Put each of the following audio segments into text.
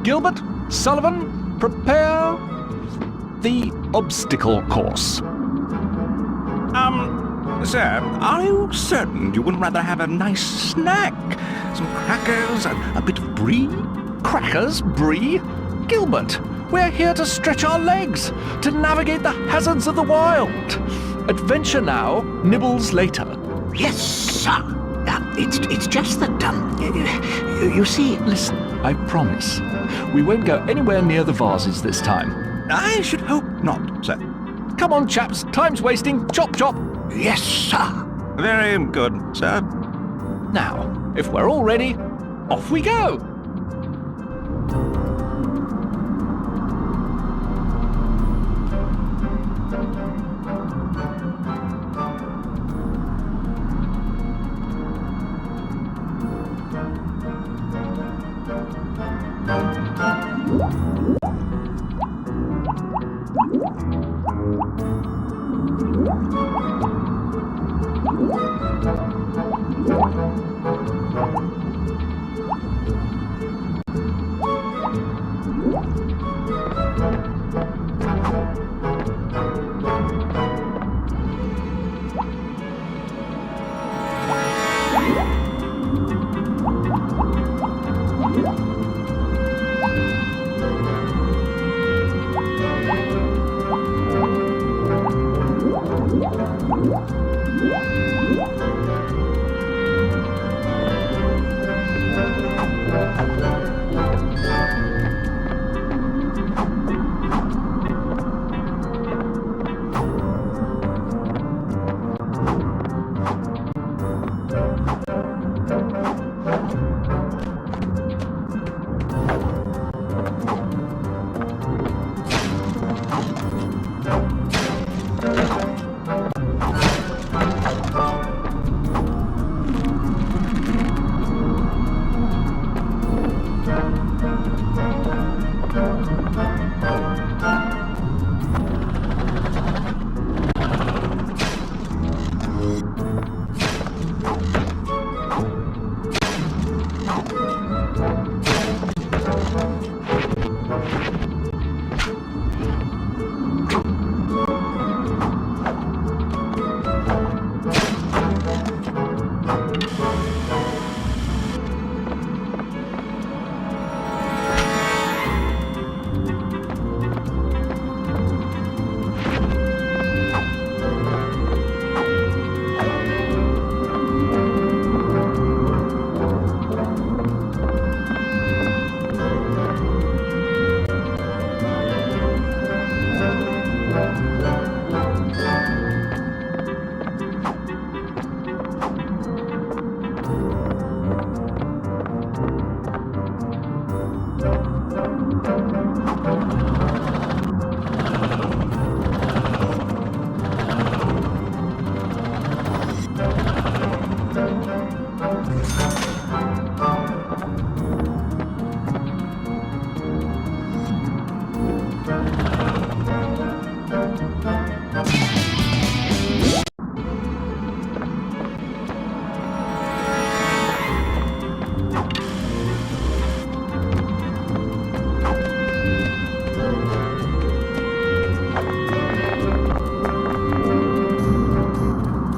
Gilbert, Sullivan, prepare the obstacle course. Sir, are you certain you would rather have a nice snack? Some crackers, a bit of brie? Crackers, brie? Gilbert, we're here to stretch our legs, to navigate the hazards of the wild. Adventure now, nibbles later. Yes, sir. It's just that, you see... Listen, I promise. We won't go anywhere near the vases this time. I should hope not, sir. Come on, chaps. Time's wasting. Chop, chop. Yes, sir. Very good, sir. Now, if we're all ready, off we go.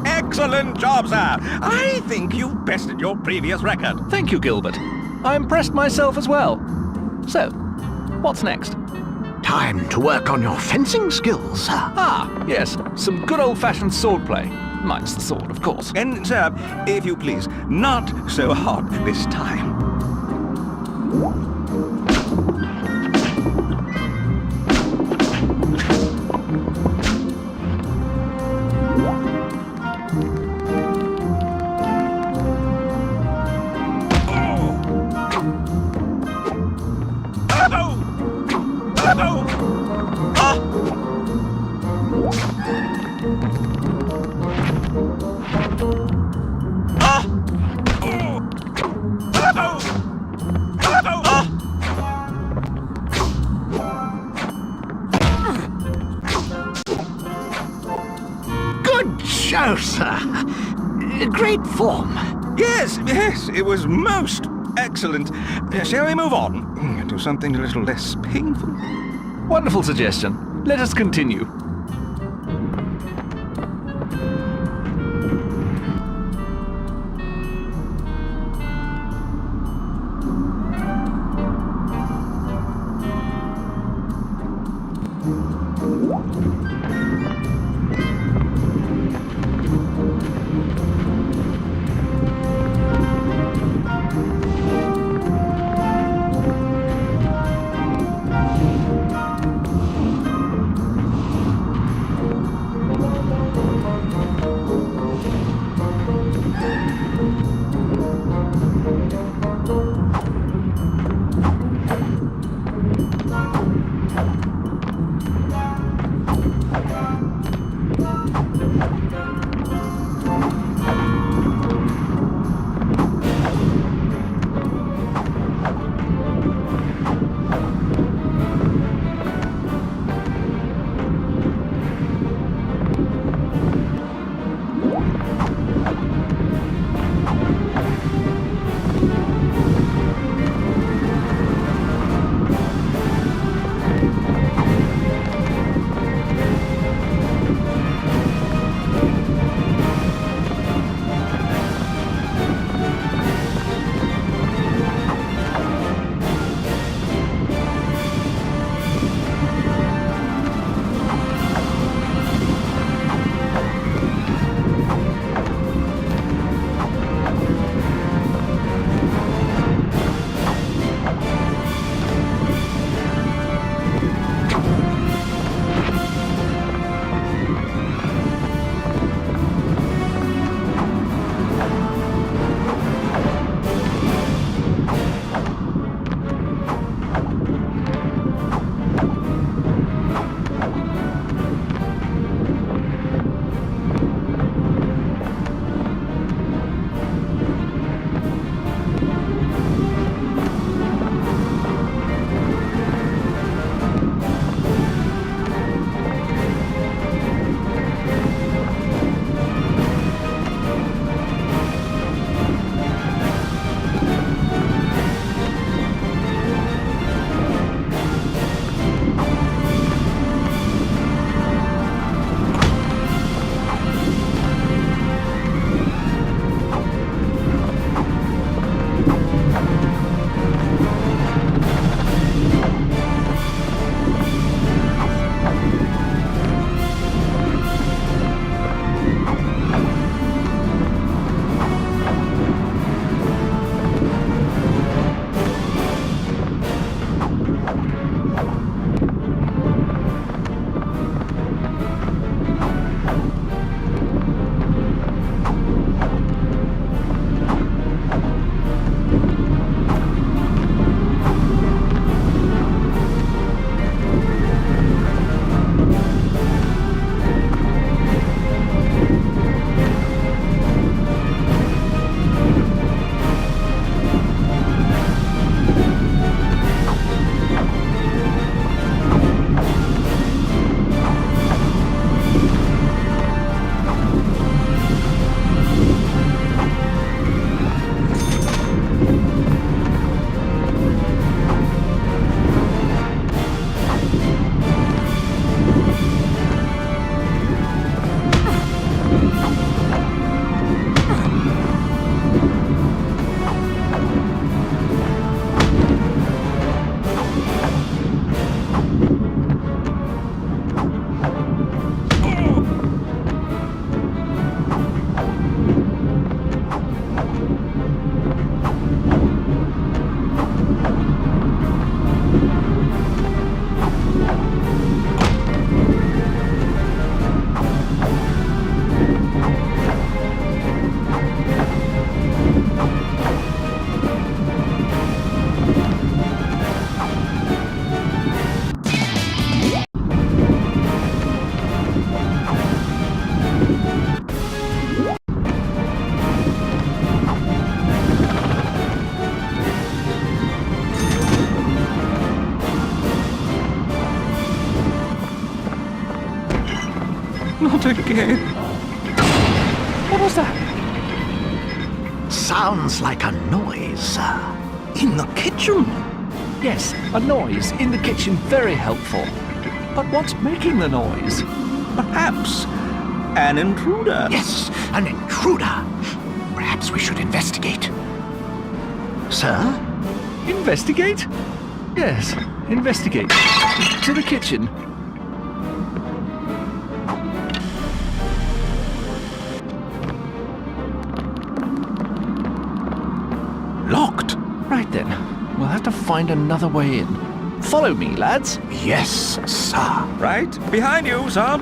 Excellent job, sir. I think you've bested your previous record. Thank you, Gilbert. I impressed myself as well. So, what's next? Time to work on your fencing skills, sir. Ah, yes, some good old-fashioned swordplay. Minus the sword, of course. And, sir, if you please, not so hot this time. Sir. Great form. Yes, it was most Excellent. Shall we move on? Do something a little less painful? Wonderful suggestion. Let us continue. Not again. What was that? Sounds like a noise. In the kitchen? Yes, a noise in the kitchen, very helpful. But what's making the noise? Perhaps an intruder. Yes, an intruder. Perhaps we should investigate. Sir? Investigate? Yes, investigate. To the kitchen. Locked. Right then, we'll have to find another way in. Follow me, lads. Yes, sir. Right behind you, sir.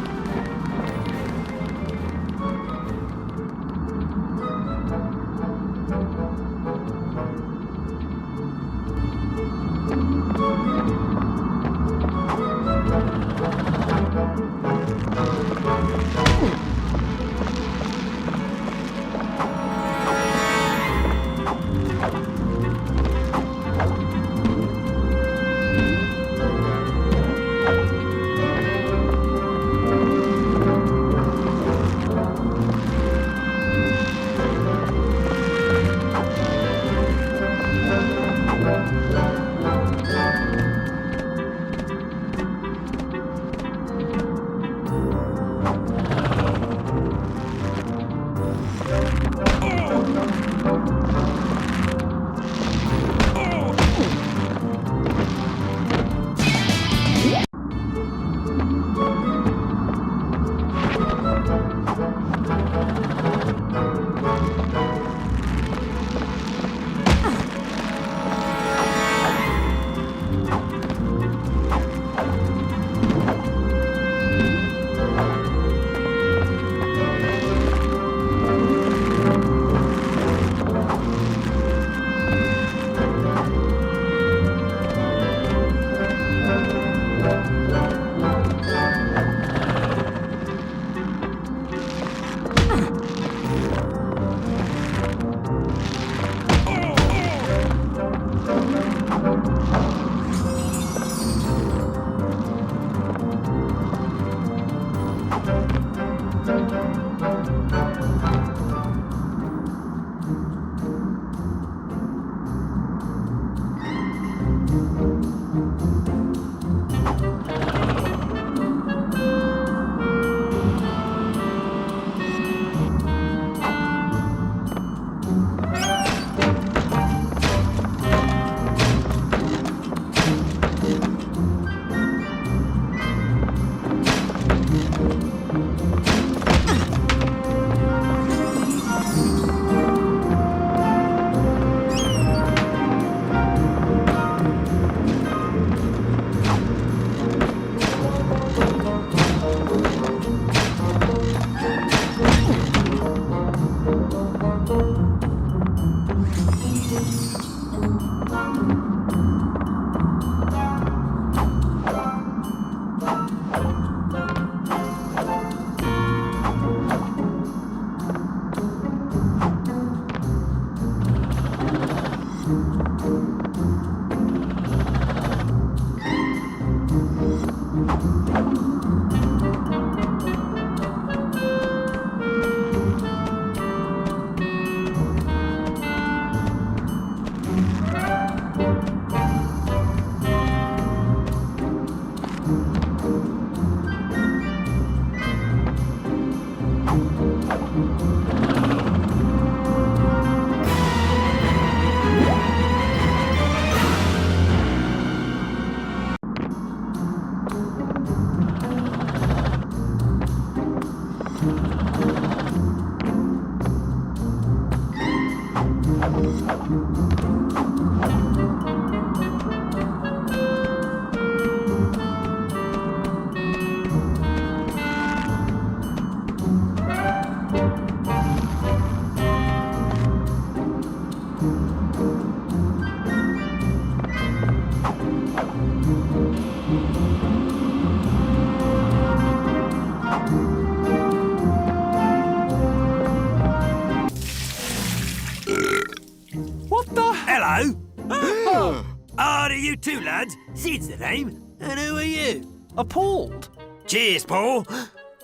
You two lads, Sid's the name, and who are you? Appalled. Cheers, Paul.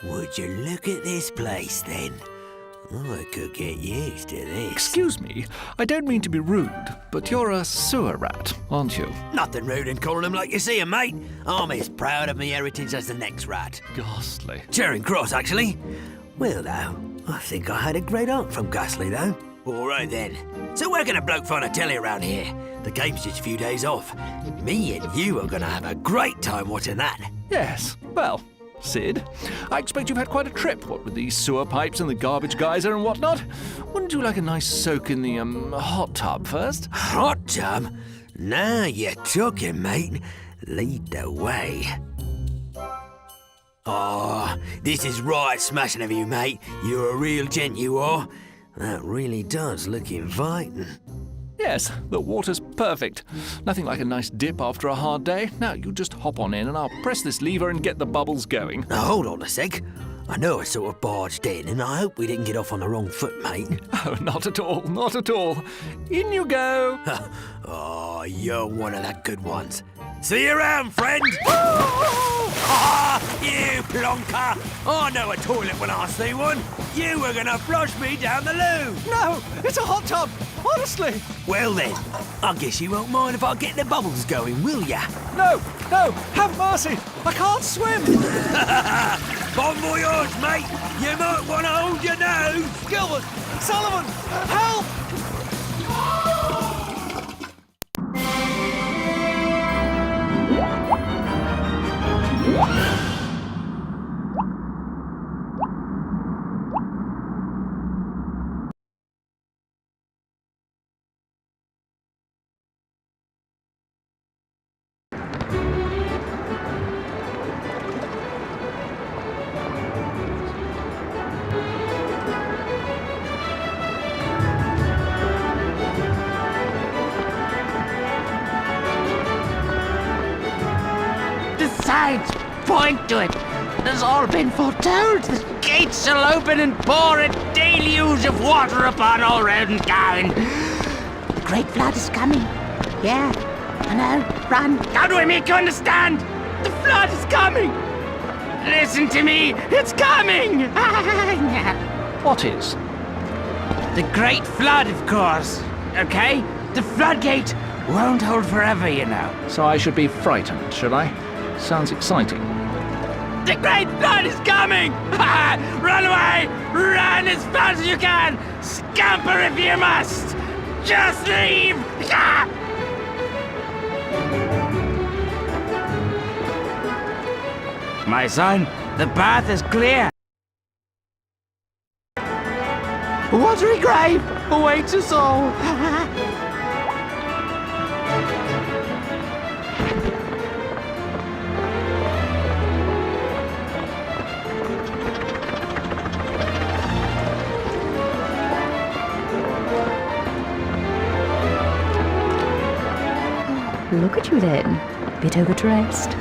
Would you look at this place then? I could get used to this. Excuse me, I don't mean to be rude, but you're a sewer rat, aren't you? Nothing rude in calling them like you see 'em, mate. I'm as proud of me heritage as the next rat. Ghastly. Charing Cross, actually. Well, though, I think I had a great aunt from Ghastly, though. All right, then. So where can a bloke find a telly around here? The game's just a few days off. Me and you are gonna have a great time watching that. Yes, well, Sid, I expect you've had quite a trip, what with these sewer pipes and the garbage geyser and whatnot. Wouldn't you like a nice soak in the, hot tub first? Hot tub? Now you're talking, mate. Lead the way. Oh, this is right smashing of you, mate. You're a real gent, you are. That really does look inviting. Yes, the water's perfect. Nothing like a nice dip after a hard day. Now, you just hop on in and I'll press this lever and get the bubbles going. Now, hold on a sec. I know I sort of barged in, and I hope we didn't get off on the wrong foot, mate. Oh, not at all, not at all. In you go. Oh, you're one of the good ones. See you around, friend! Ah, you plonker! I know a toilet when I see one. You were gonna flush me down the loo. No, it's a hot tub, honestly. Well then, I guess you won't mind if I get the bubbles going, will ya? No, have mercy. I can't swim. Bon voyage, mate! You might want to hold your nose! Gilbert, Sullivan, help! Point to it. It's all been foretold. The gates shall open and pour a deluge of water upon all round town. The great flood is coming. Yeah, I know. Run. How do I make you understand? The flood is coming. Listen to me. It's coming. What is? The great flood, of course. Okay? The floodgate won't hold forever, you know. So I should be frightened, should I? Sounds exciting. The great flood is coming! Run away! Run as fast as you can! Scamper if you must! Just leave! My son, the path is clear. A watery grave awaits us all. Look at you then. Bit overdressed.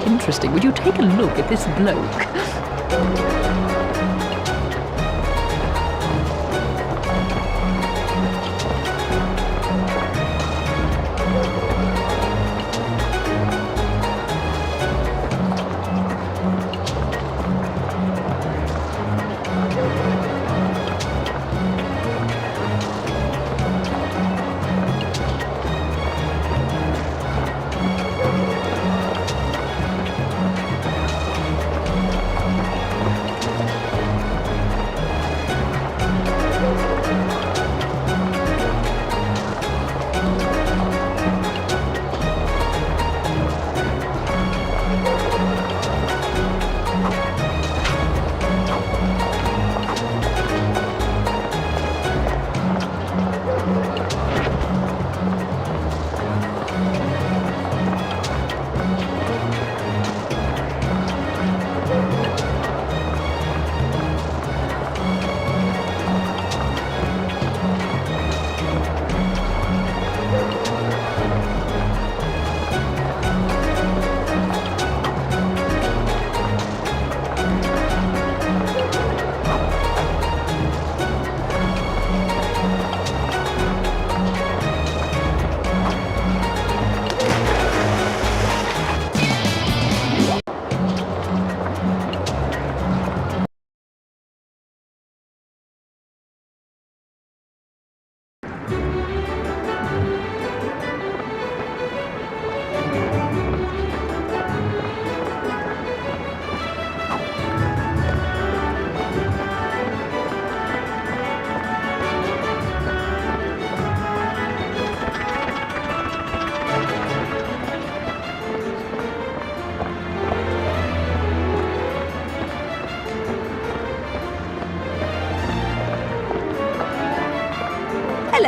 Interesting. Would you take a look at this bloke?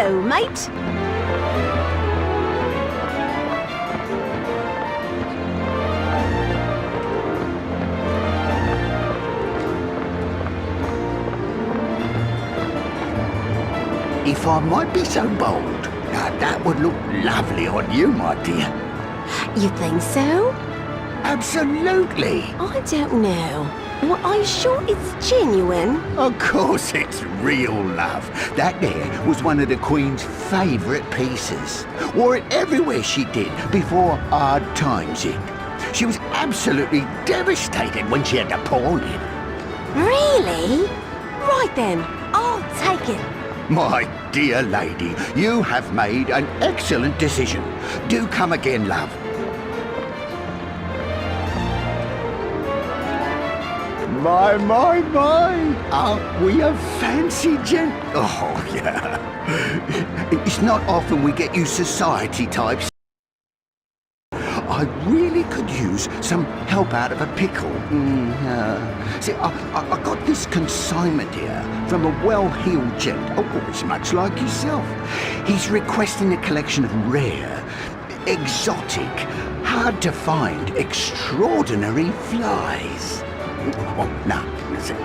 Hello, mate. If I might be so bold, that would look lovely on you, my dear. You think so? Absolutely. I don't know. Well, are you sure it's genuine? Of course it's real love. That there was one of the Queen's favourite pieces. Wore it everywhere she did before hard times hit. She was absolutely devastated when she had to pawn it. Really? Right then, I'll take it. My dear lady, you have made an excellent decision. Do come again, love. My, aren't we a fancy gent? Oh, yeah. It's not often we get you society types. I really could use some help out of a pickle. See, I got this consignment here from a well-heeled gent. Oh, it's much like yourself. He's requesting a collection of rare, exotic, hard-to-find, extraordinary flies. Oh, no,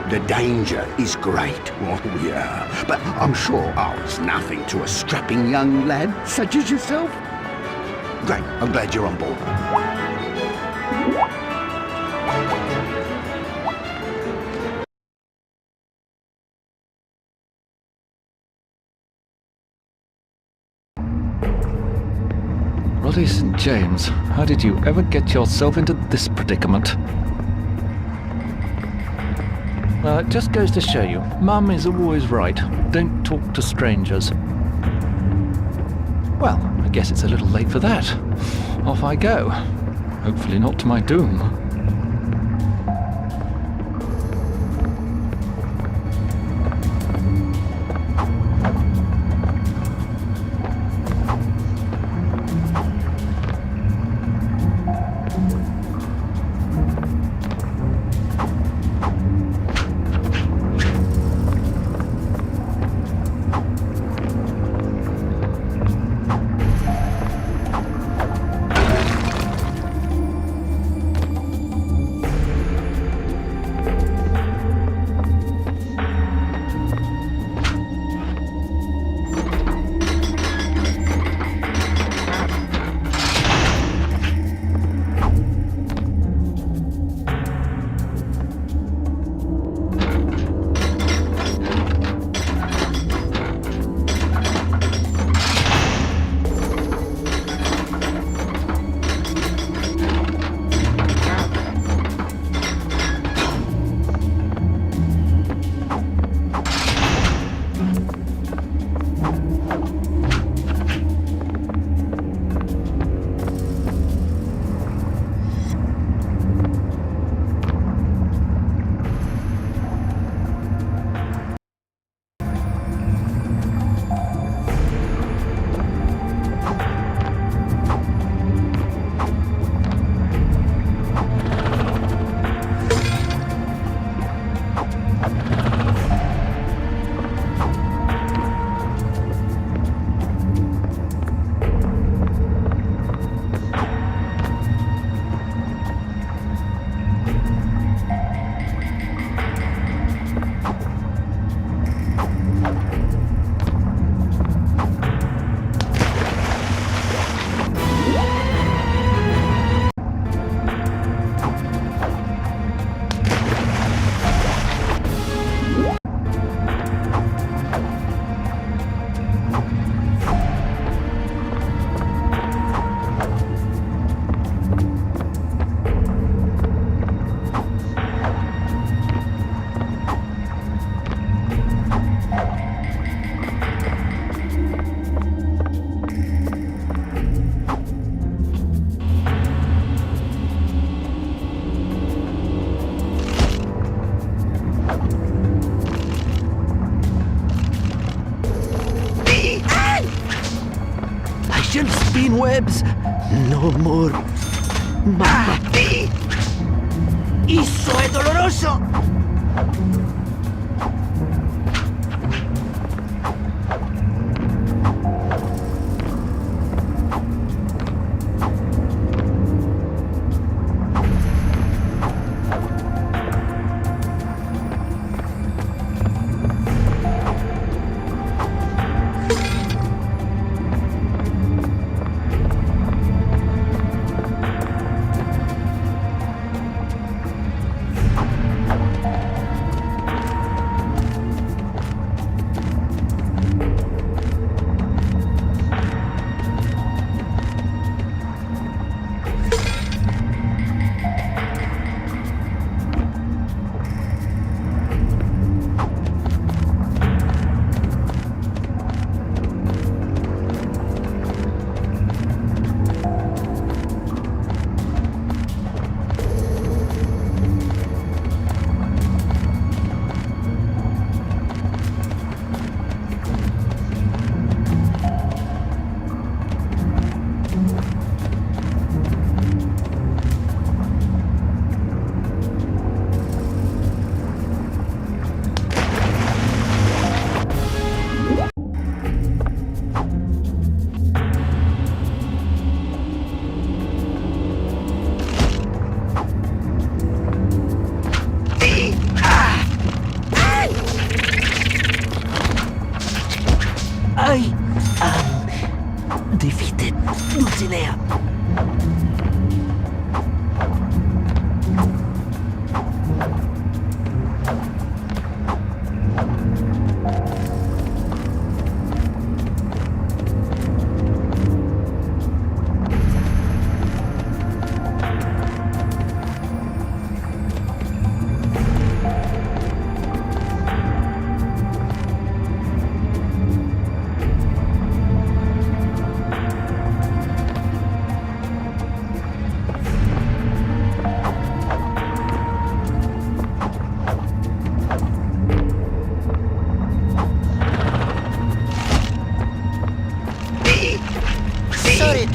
the danger is great. Oh, yeah. But I'm sure, it's nothing to a strapping young lad such as yourself. Great, I'm glad you're on board. Roddy St. James, how did you ever get yourself into this predicament? Well, it just goes to show you, Mum is always right. Don't talk to strangers. Well, I guess it's a little late for that. Off I go. Hopefully not to my doom. Webs, no more. ¡Eso es doloroso!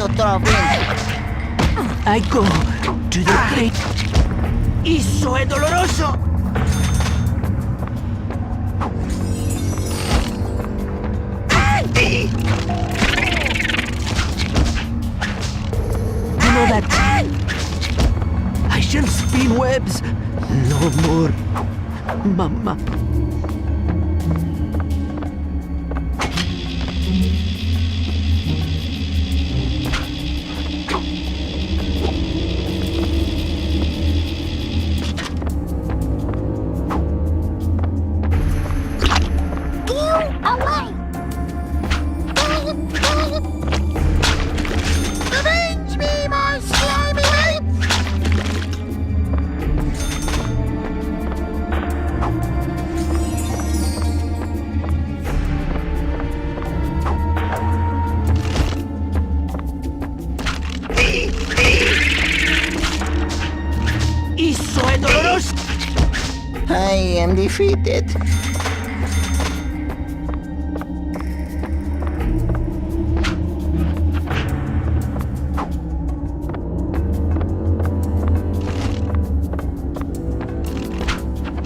to trovi. I go to the great. Isso è doloroso! You know that I shall spin webs no more, Mama. Avenge me, my slimy mates! Isso è doloroso! I am defeated.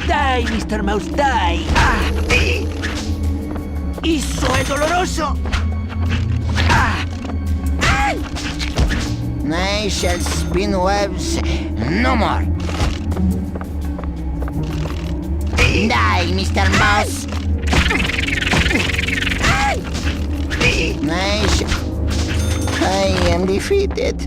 Die, Mr. Mouse, die! Isso è doloroso! I shall spin webs no more. Die, Mr. Mouse. I am defeated.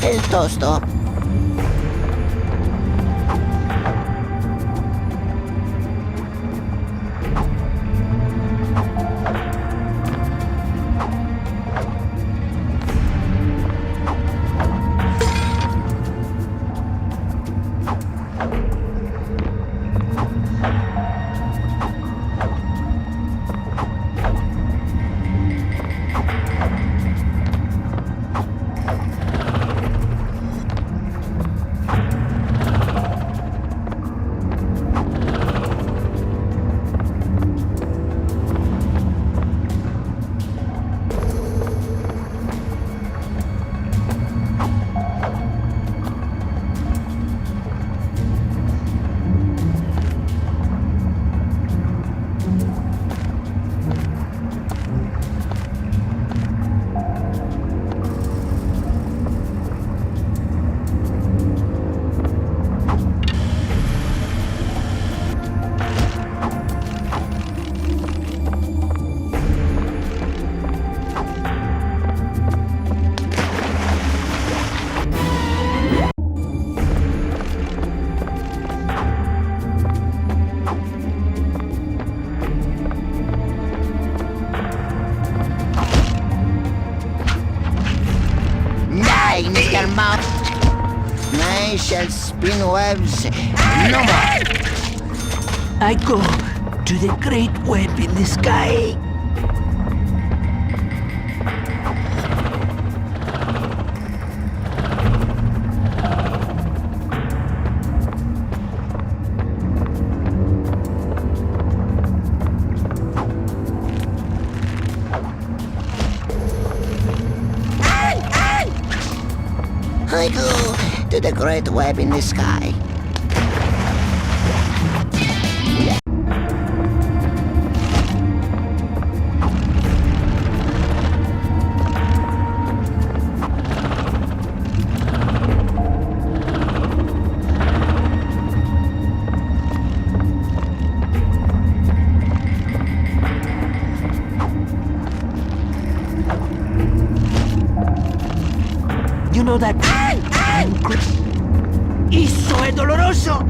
El tosto. shall spin webs no more. I go to the great web in the sky. I go to the great web in the sky. You know that... ¡Eso es doloroso!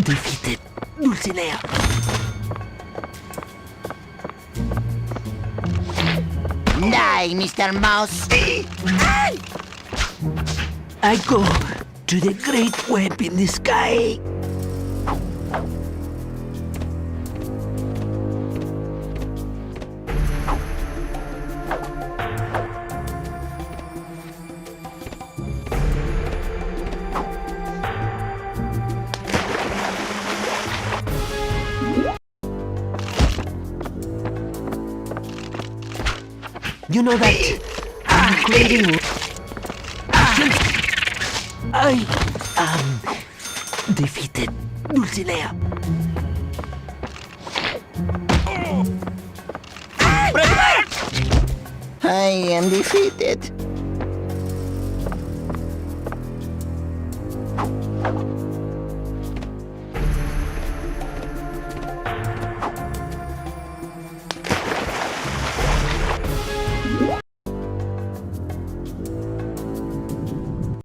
Defeated Dulcinea. Die, Mr. Mouse. I go to the great web in the sky. You know that I'm creating... I defeated Dulcinea. I am defeated.